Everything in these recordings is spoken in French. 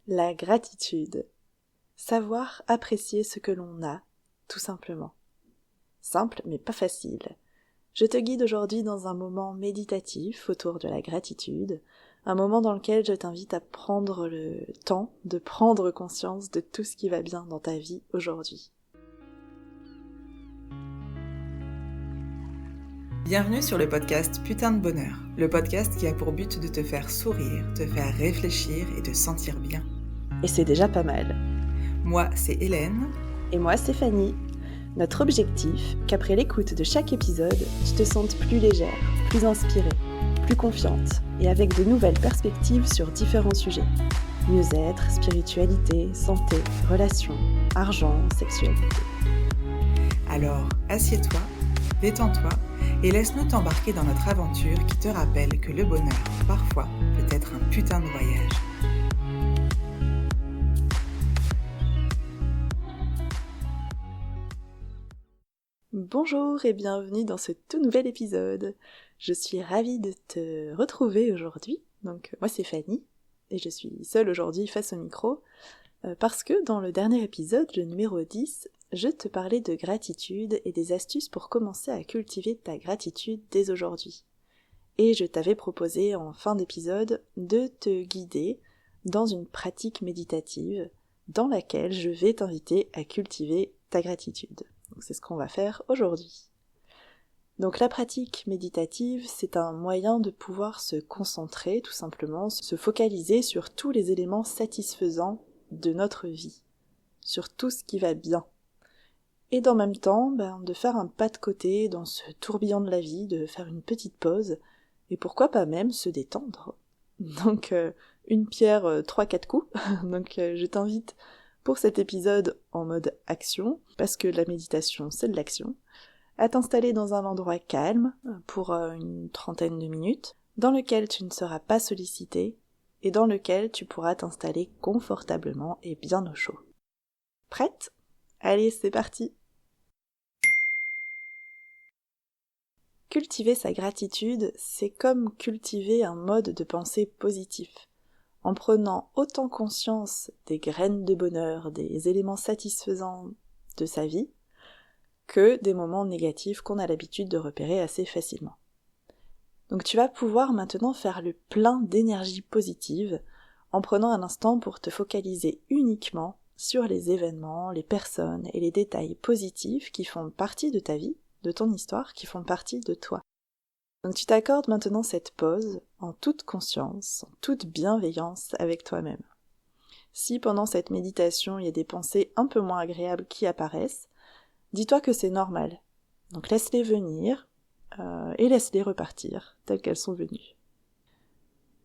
La gratitude. Savoir apprécier ce que l'on a, tout simplement. Simple mais pas facile. Je te guide aujourd'hui dans un moment méditatif autour de la gratitude, un moment dans lequel je t'invite à prendre le temps de prendre conscience de tout ce qui va bien dans ta vie aujourd'hui. Bienvenue sur le podcast Putain de Bonheur, le podcast qui a pour but de te faire sourire, te faire réfléchir et te sentir bien. Et c'est déjà pas mal. Moi, c'est Hélène. Et moi, Stéphanie. Notre objectif, qu'après l'écoute de chaque épisode, tu te sentes plus légère, plus inspirée, plus confiante et avec de nouvelles perspectives sur différents sujets. Mieux-être, spiritualité, santé, relations, argent, sexualité. Alors, assieds-toi, détends-toi et laisse-nous t'embarquer dans notre aventure qui te rappelle que le bonheur, parfois, peut être un putain de voyage. Bonjour et bienvenue dans ce tout nouvel épisode. Je suis ravie de te retrouver aujourd'hui. Donc moi c'est Fanny et je suis seule aujourd'hui face au micro parce que dans le dernier épisode, le numéro 10, je te parlais de gratitude et des astuces pour commencer à cultiver ta gratitude dès aujourd'hui. Et je t'avais proposé en fin d'épisode de te guider dans une pratique méditative dans laquelle je vais t'inviter à cultiver ta gratitude. Donc c'est ce qu'on va faire aujourd'hui. Donc la pratique méditative, c'est un moyen de pouvoir se concentrer, tout simplement, se focaliser sur tous les éléments satisfaisants de notre vie, sur tout ce qui va bien. Et dans le même temps, de faire un pas de côté dans ce tourbillon de la vie, de faire une petite pause, et pourquoi pas même se détendre. Donc une pierre, 3-4 coups. Donc je t'invite pour cet épisode en mode action, parce que la méditation c'est de l'action, à t'installer dans un endroit calme pour une trentaine de minutes, dans lequel tu ne seras pas sollicité, et dans lequel tu pourras t'installer confortablement et bien au chaud. Prête ? Allez, c'est parti ! Cultiver sa gratitude, c'est comme cultiver un mode de pensée positif. En prenant autant conscience des graines de bonheur, des éléments satisfaisants de sa vie, que des moments négatifs qu'on a l'habitude de repérer assez facilement. Donc tu vas pouvoir maintenant faire le plein d'énergie positive en prenant un instant pour te focaliser uniquement sur les événements, les personnes et les détails positifs qui font partie de ta vie, de ton histoire, qui font partie de toi. Donc tu t'accordes maintenant cette pause en toute conscience, en toute bienveillance avec toi-même. Si pendant cette méditation il y a des pensées un peu moins agréables qui apparaissent, dis-toi que c'est normal. Donc laisse-les venir et laisse-les repartir telles qu'elles sont venues.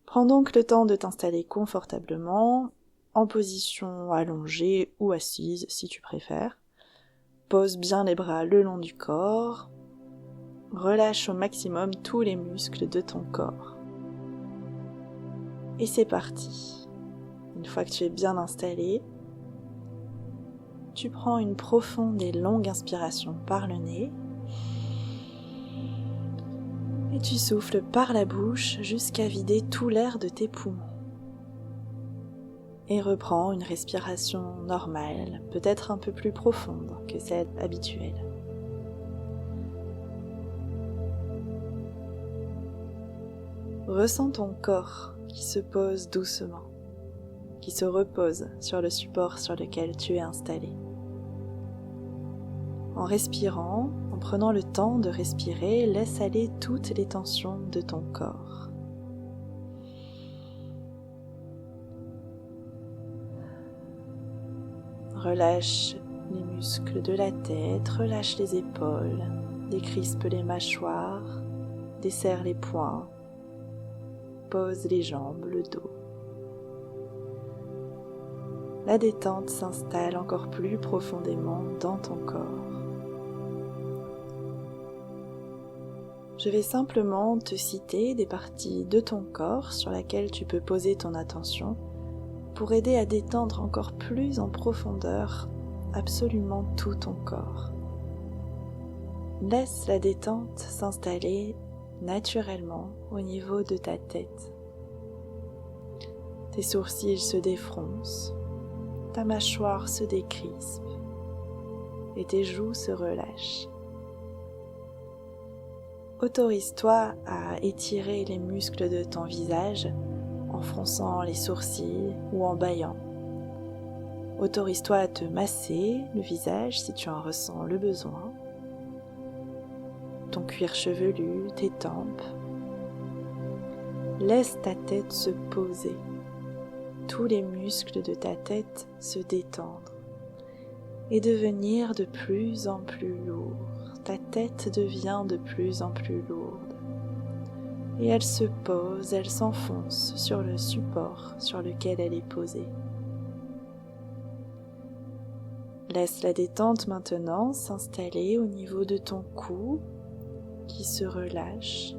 Prends donc le temps de t'installer confortablement, en position allongée ou assise si tu préfères. Pose bien les bras le long du corps. Relâche au maximum tous les muscles de ton corps. Et c'est parti. Une fois que tu es bien installé, tu prends une profonde et longue inspiration par le nez et tu souffles par la bouche jusqu'à vider tout l'air de tes poumons. Et reprends une respiration normale, peut-être un peu plus profonde que celle habituelle. Ressens ton corps qui se pose doucement, qui se repose sur le support sur lequel tu es installé. En respirant, en prenant le temps de respirer, laisse aller toutes les tensions de ton corps. Relâche les muscles de la tête, relâche les épaules, décrispe les mâchoires, desserre les poings. Pose les jambes, le dos. La détente s'installe encore plus profondément dans ton corps. Je vais simplement te citer des parties de ton corps sur lesquelles tu peux poser ton attention pour aider à détendre encore plus en profondeur absolument tout ton corps. Laisse la détente s'installer naturellement au niveau de ta tête. Tes sourcils se défroncent, ta mâchoire se décrispe et tes joues se relâchent. Autorise-toi à étirer les muscles de ton visage en fronçant les sourcils ou en bâillant. Autorise-toi à te masser le visage si tu en ressens le besoin, ton cuir chevelu, tes tempes. Laisse ta tête se poser, tous les muscles de ta tête se détendre et devenir de plus en plus lourds. Ta tête devient de plus en plus lourde et elle se pose, elle s'enfonce sur le support sur lequel elle est posée. Laisse la détente maintenant s'installer au niveau de ton cou qui se relâche.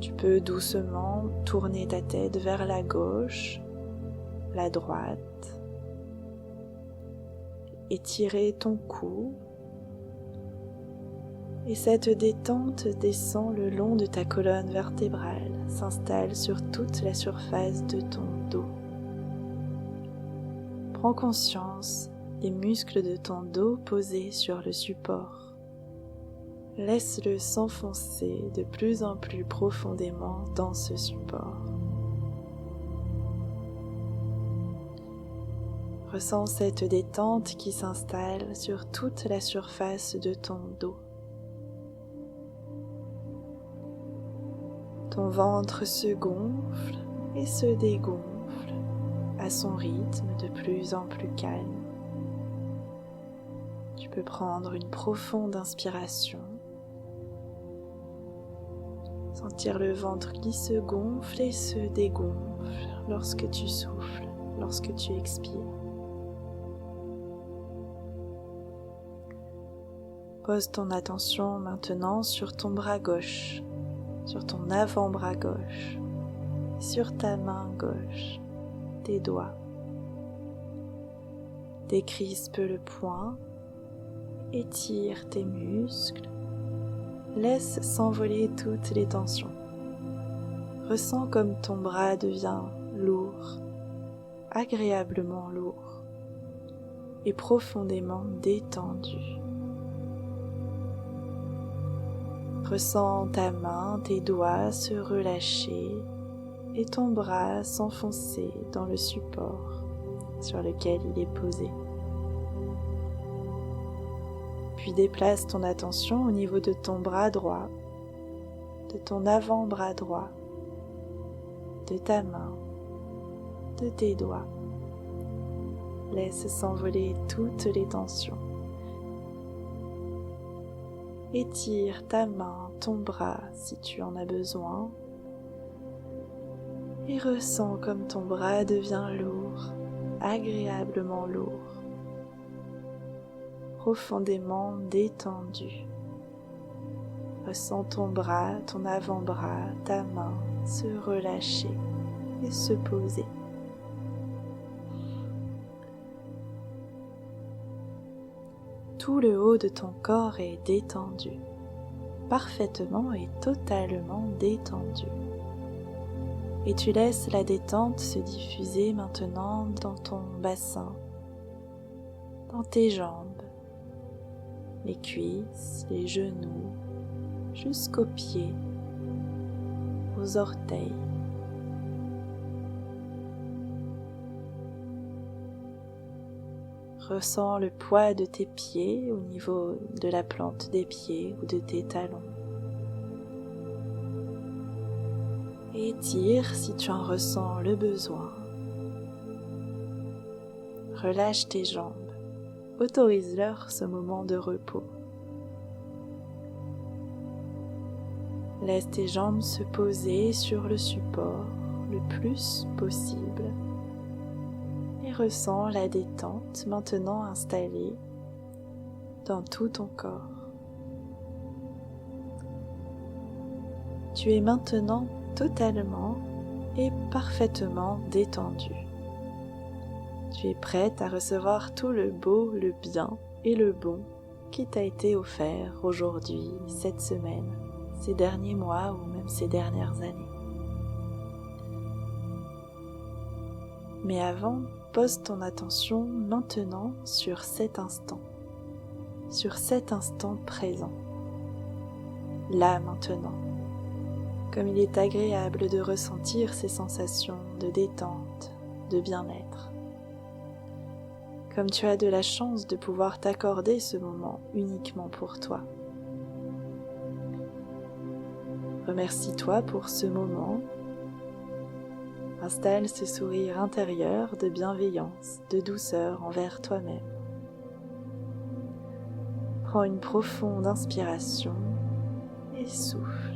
Tu peux doucement tourner ta tête vers la gauche, la droite, étirer ton cou. Et cette détente descend le long de ta colonne vertébrale, s'installe sur toute la surface de ton dos. Prends conscience des muscles de ton dos posés sur le support. Laisse-le s'enfoncer de plus en plus profondément dans ce support. Ressens cette détente qui s'installe sur toute la surface de ton dos. Ton ventre se gonfle et se dégonfle à son rythme de plus en plus calme. Tu peux prendre une profonde inspiration, sentir le ventre qui se gonfle et se dégonfle lorsque tu souffles, lorsque tu expires. Pose ton attention maintenant sur ton bras gauche, sur ton avant-bras gauche, sur ta main gauche, tes doigts. Décrispe le poing, étire tes muscles, laisse s'envoler toutes les tensions. Ressens comme ton bras devient lourd, agréablement lourd et profondément détendu. Ressens ta main, tes doigts se relâcher et ton bras s'enfoncer dans le support sur lequel il est posé. Puis déplace ton attention au niveau de ton bras droit, de ton avant-bras droit, de ta main, de tes doigts. Laisse s'envoler toutes les tensions. Étire ta main, ton bras si tu en as besoin et ressens comme ton bras devient lourd, agréablement lourd, profondément détendu. Ressens ton bras, ton avant-bras, ta main se relâcher et se poser. Tout le haut de ton corps est détendu, parfaitement et totalement détendu. Et tu laisses la détente se diffuser maintenant dans ton bassin, dans tes jambes, les cuisses, les genoux, jusqu'aux pieds, aux orteils. Ressens le poids de tes pieds au niveau de la plante des pieds ou de tes talons. Et étire si tu en ressens le besoin. Relâche tes jambes. Autorise-leur ce moment de repos. Laisse tes jambes se poser sur le support le plus possible. Et ressens la détente maintenant installée dans tout ton corps. Tu es maintenant totalement et parfaitement détendu. Tu es prête à recevoir tout le beau, le bien et le bon qui t'a été offert aujourd'hui, cette semaine, ces derniers mois ou même ces dernières années. Mais avant, pose ton attention maintenant sur cet instant présent, là maintenant. Comme il est agréable de ressentir ces sensations de détente, de bien-être. Comme tu as de la chance de pouvoir t'accorder ce moment uniquement pour toi. Remercie-toi pour ce moment. Installe ce sourire intérieur de bienveillance, de douceur envers toi-même. Prends une profonde inspiration et souffle.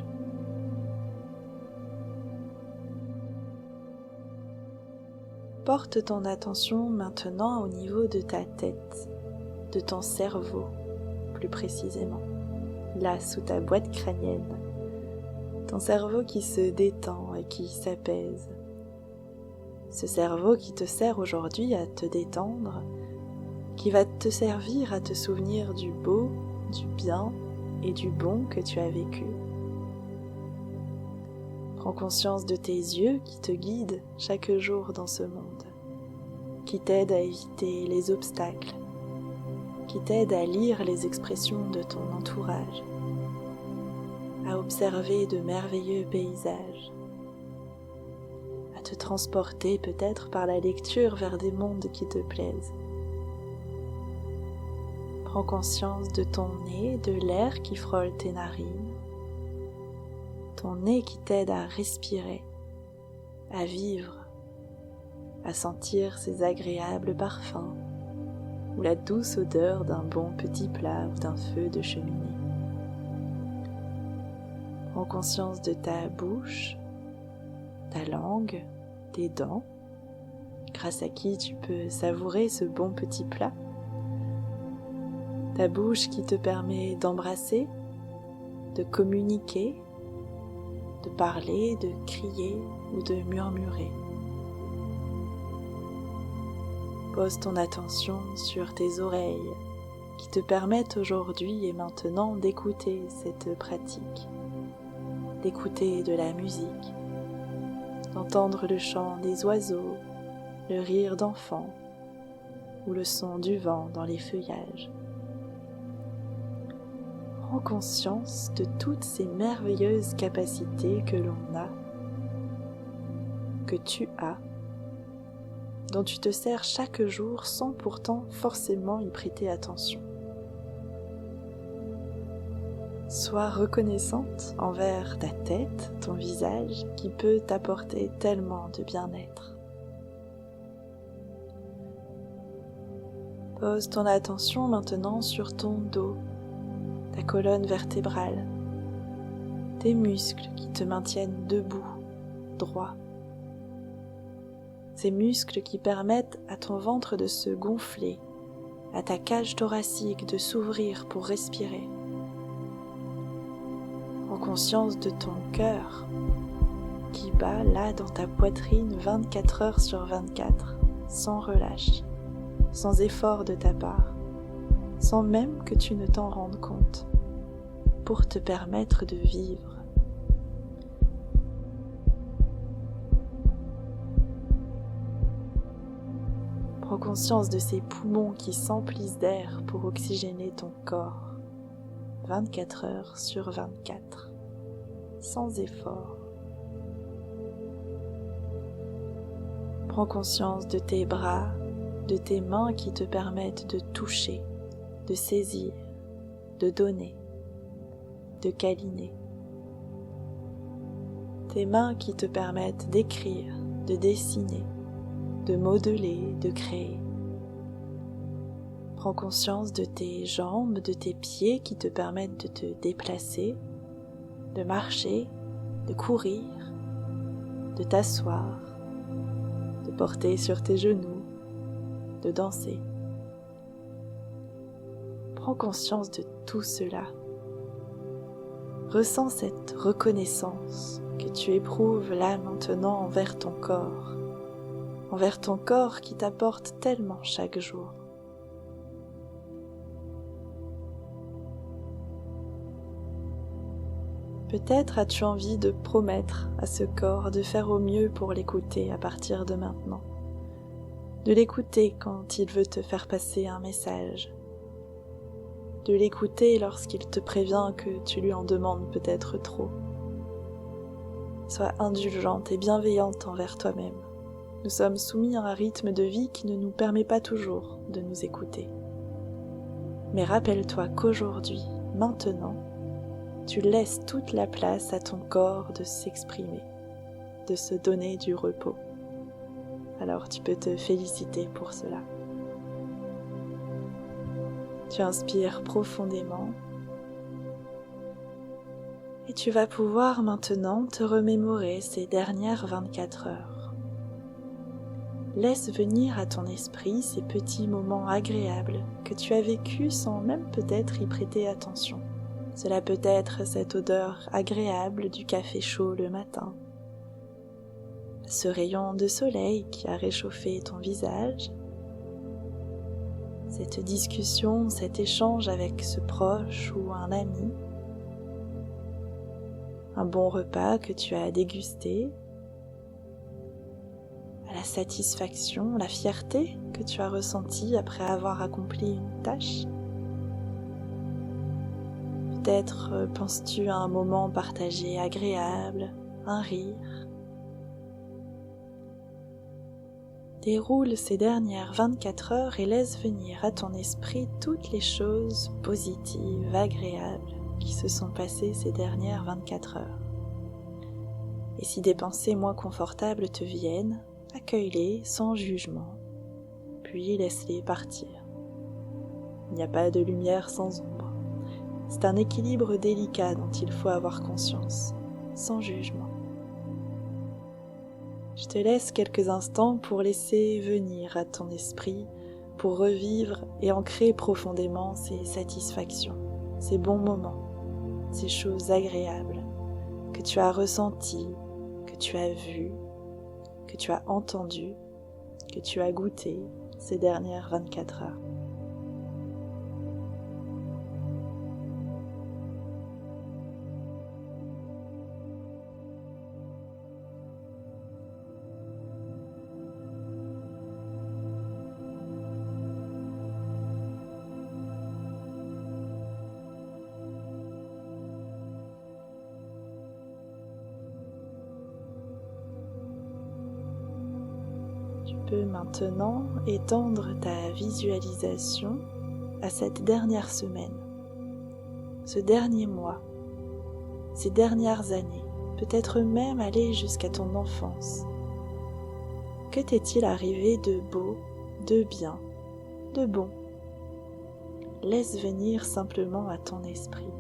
Porte ton attention maintenant au niveau de ta tête, de ton cerveau plus précisément, là sous ta boîte crânienne. Ton cerveau qui se détend et qui s'apaise. Ce cerveau qui te sert aujourd'hui à te détendre, qui va te servir à te souvenir du beau, du bien et du bon que tu as vécu. Prends conscience de tes yeux qui te guident chaque jour dans ce monde, qui t'aident à éviter les obstacles, qui t'aident à lire les expressions de ton entourage, à observer de merveilleux paysages, à te transporter peut-être par la lecture vers des mondes qui te plaisent. Prends conscience de ton nez, de l'air qui frôle tes narines, ton nez qui t'aide à respirer, à vivre, à sentir ces agréables parfums ou la douce odeur d'un bon petit plat ou d'un feu de cheminée. Prends conscience de ta bouche, ta langue, tes dents, grâce à qui tu peux savourer ce bon petit plat. Ta bouche qui te permet d'embrasser, de communiquer, de parler, de crier ou de murmurer. Pose ton attention sur tes oreilles qui te permettent aujourd'hui et maintenant d'écouter cette pratique, d'écouter de la musique, d'entendre le chant des oiseaux, le rire d'enfants ou le son du vent dans les feuillages. Prends conscience de toutes ces merveilleuses capacités que l'on a, que tu as, dont tu te sers chaque jour sans pourtant forcément y prêter attention. Sois reconnaissante envers ta tête, ton visage, qui peut t'apporter tellement de bien-être. Pose ton attention maintenant sur ton dos, ta colonne vertébrale, tes muscles qui te maintiennent debout, droit. Ces muscles qui permettent à ton ventre de se gonfler, à ta cage thoracique de s'ouvrir pour respirer. Prends conscience de ton cœur qui bat là dans ta poitrine 24 heures sur 24, sans relâche, sans effort de ta part, sans même que tu ne t'en rendes compte, pour te permettre de vivre. Prends conscience de ces poumons qui s'emplissent d'air pour oxygéner ton corps, 24 heures sur 24, sans effort. Prends conscience de tes bras, de tes mains qui te permettent de toucher, de saisir, de donner, de câliner. Tes mains qui te permettent d'écrire, de dessiner, de modeler, de créer. Prends conscience de tes jambes, de tes pieds qui te permettent de te déplacer, de marcher, de courir, de t'asseoir, de porter sur tes genoux, de danser. Prends conscience de tout cela. Ressens cette reconnaissance que tu éprouves là maintenant envers ton corps qui t'apporte tellement chaque jour. Peut-être as-tu envie de promettre à ce corps de faire au mieux pour l'écouter à partir de maintenant, de l'écouter quand il veut te faire passer un message, de l'écouter lorsqu'il te prévient que tu lui en demandes peut-être trop. Sois indulgente et bienveillante envers toi-même. Nous sommes soumis à un rythme de vie qui ne nous permet pas toujours de nous écouter. Mais rappelle-toi qu'aujourd'hui, maintenant, tu laisses toute la place à ton corps de s'exprimer, de se donner du repos. Alors tu peux te féliciter pour cela. Tu inspires profondément et tu vas pouvoir maintenant te remémorer ces dernières 24 heures. Laisse venir à ton esprit ces petits moments agréables que tu as vécus sans même peut-être y prêter attention. Cela peut être cette odeur agréable du café chaud le matin, ce rayon de soleil qui a réchauffé ton visage, cette discussion, cet échange avec ce proche ou un ami, un bon repas que tu as dégusté, la satisfaction, la fierté que tu as ressentie après avoir accompli une tâche. Peut-être penses-tu à un moment partagé agréable, un rire. Déroule ces dernières 24 heures et laisse venir à ton esprit toutes les choses positives, agréables qui se sont passées ces dernières 24 heures. Et si des pensées moins confortables te viennent, accueille-les sans jugement, puis laisse-les partir. Il n'y a pas de lumière sans ombre. C'est un équilibre délicat dont il faut avoir conscience, sans jugement. Je te laisse quelques instants pour laisser venir à ton esprit, pour revivre et ancrer profondément ces satisfactions, ces bons moments, ces choses agréables que tu as ressenties, que tu as vues, que tu as entendues, que tu as goûtées ces dernières 24 heures. Tu peux maintenant étendre ta visualisation à cette dernière semaine, ce dernier mois, ces dernières années, peut-être même aller jusqu'à ton enfance. Que t'est-il arrivé de beau, de bien, de bon? Laisse venir simplement à ton esprit.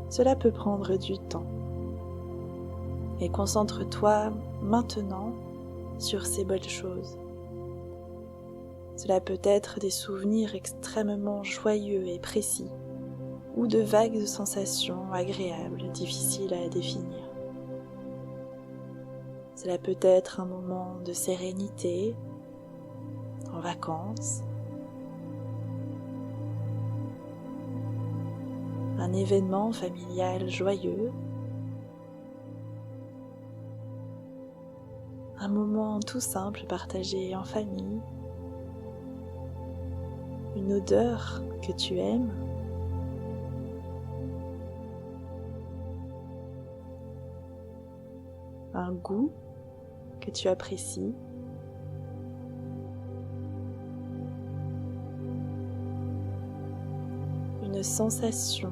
Cela peut prendre du temps. Et concentre-toi maintenant sur ces bonnes choses. Cela peut être des souvenirs extrêmement joyeux et précis, ou de vagues sensations agréables, difficiles à définir. Cela peut être un moment de sérénité, en vacances, un événement familial joyeux, un moment tout simple partagé en famille, une odeur que tu aimes, un goût que tu apprécies, une sensation,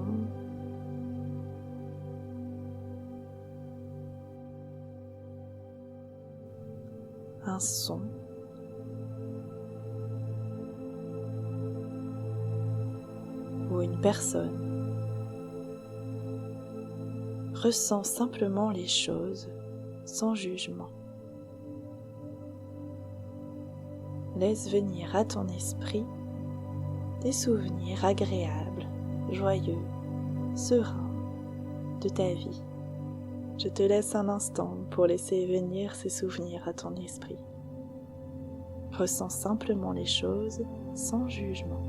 un son, ou une personne. Ressens simplement les choses sans jugement. Laisse venir à ton esprit des souvenirs agréables, joyeux, sereins de ta vie. Je te laisse un instant pour laisser venir ces souvenirs à ton esprit. Ressens simplement les choses sans jugement.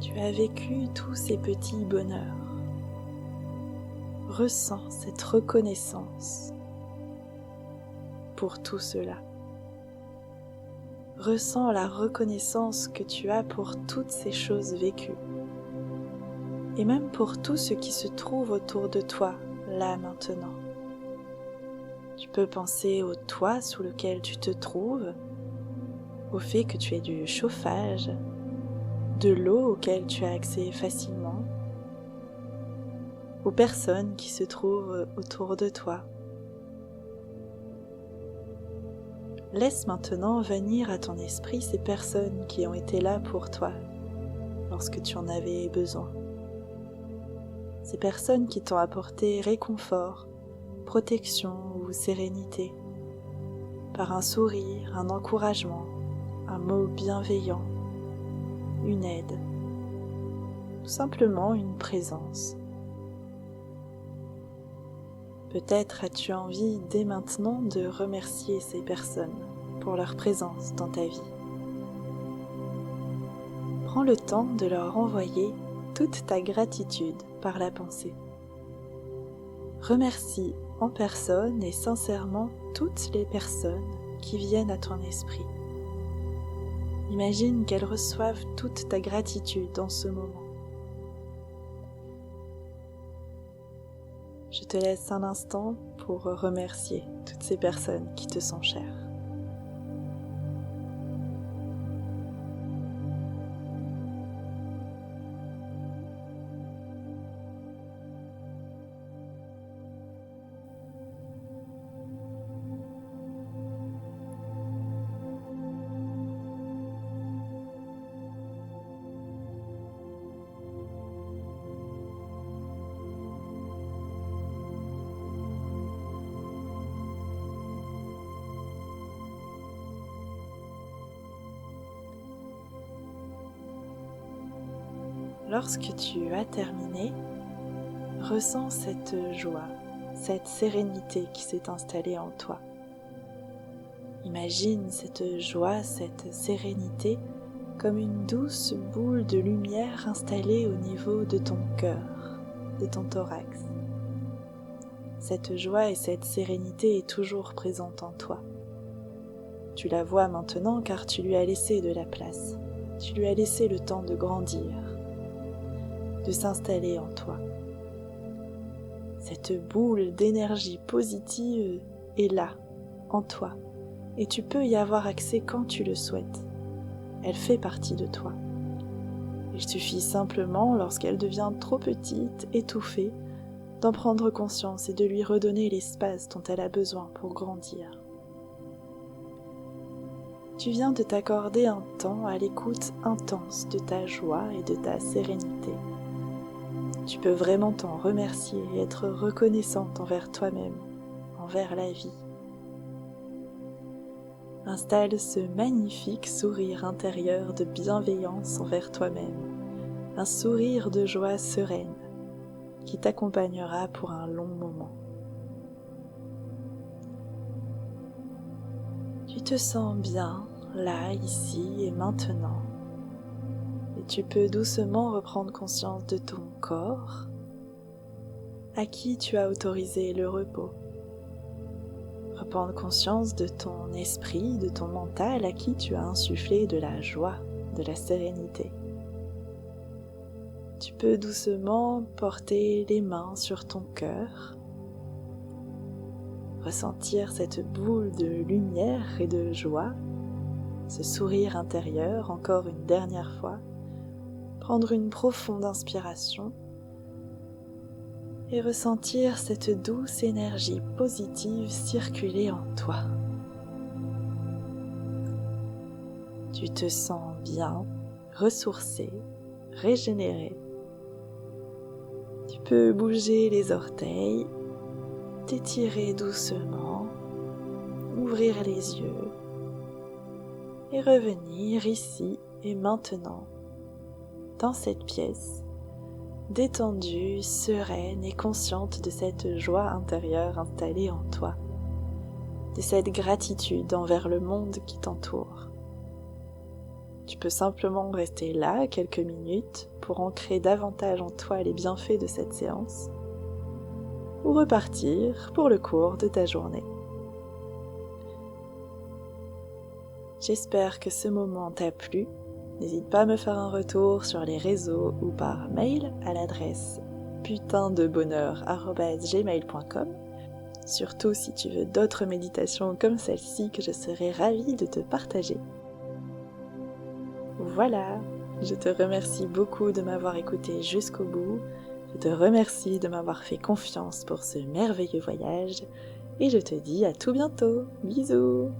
Tu as vécu tous ces petits bonheurs. Ressens cette reconnaissance pour tout cela. Ressens la reconnaissance que tu as pour toutes ces choses vécues et même pour tout ce qui se trouve autour de toi, là maintenant. Tu peux penser au toit sous lequel tu te trouves, au fait que tu aies du chauffage, de l'eau auquel tu as accès facilement, aux personnes qui se trouvent autour de toi. Laisse maintenant venir à ton esprit ces personnes qui ont été là pour toi lorsque tu en avais besoin. Ces personnes qui t'ont apporté réconfort, protection ou sérénité, par un sourire, un encouragement, un mot bienveillant, une aide, tout simplement une présence. Peut-être as-tu envie dès maintenant de remercier ces personnes pour leur présence dans ta vie. Prends le temps de leur envoyer toute ta gratitude par la pensée. Remercie en personne et sincèrement toutes les personnes qui viennent à ton esprit. Imagine qu'elles reçoivent toute ta gratitude dans ce moment. Je te laisse un instant pour remercier toutes ces personnes qui te sont chères. Lorsque tu as terminé, ressens cette joie, cette sérénité qui s'est installée en toi. Imagine cette joie, cette sérénité comme une douce boule de lumière installée au niveau de ton cœur, de ton thorax. Cette joie et cette sérénité est toujours présente en toi. Tu la vois maintenant car tu lui as laissé de la place, tu lui as laissé le temps de grandir, de s'installer en toi. Cette boule d'énergie positive est là, en toi, et tu peux y avoir accès quand tu le souhaites. Elle fait partie de toi. Il suffit simplement, lorsqu'elle devient trop petite, étouffée, d'en prendre conscience et de lui redonner l'espace dont elle a besoin pour grandir. Tu viens de t'accorder un temps à l'écoute intense de ta joie et de ta sérénité. Tu peux vraiment t'en remercier et être reconnaissante envers toi-même, envers la vie. Installe ce magnifique sourire intérieur de bienveillance envers toi-même, un sourire de joie sereine qui t'accompagnera pour un long moment. Tu te sens bien, là, ici et maintenant. Et tu peux doucement reprendre conscience de ton corps, à qui tu as autorisé le repos. Reprendre conscience de ton esprit, de ton mental, à qui tu as insufflé de la joie, de la sérénité. Tu peux doucement porter les mains sur ton cœur, ressentir cette boule de lumière et de joie, ce sourire intérieur encore une dernière fois, prendre une profonde inspiration et ressentir cette douce énergie positive circuler en toi. Tu te sens bien, ressourcé, régénéré. Tu peux bouger les orteils, t'étirer doucement, ouvrir les yeux et revenir ici et maintenant, dans cette pièce, détendue, sereine et consciente de cette joie intérieure installée en toi, de cette gratitude envers le monde qui t'entoure. Tu peux simplement rester là quelques minutes pour ancrer davantage en toi les bienfaits de cette séance, ou repartir pour le cours de ta journée. J'espère que ce moment t'a plu. N'hésite pas à me faire un retour sur les réseaux ou par mail à l'adresse putindebonheur@gmail.com. Surtout si tu veux d'autres méditations comme celle-ci que je serai ravie de te partager. Voilà, je te remercie beaucoup de m'avoir écouté jusqu'au bout. Je te remercie de m'avoir fait confiance pour ce merveilleux voyage et je te dis à tout bientôt. Bisous!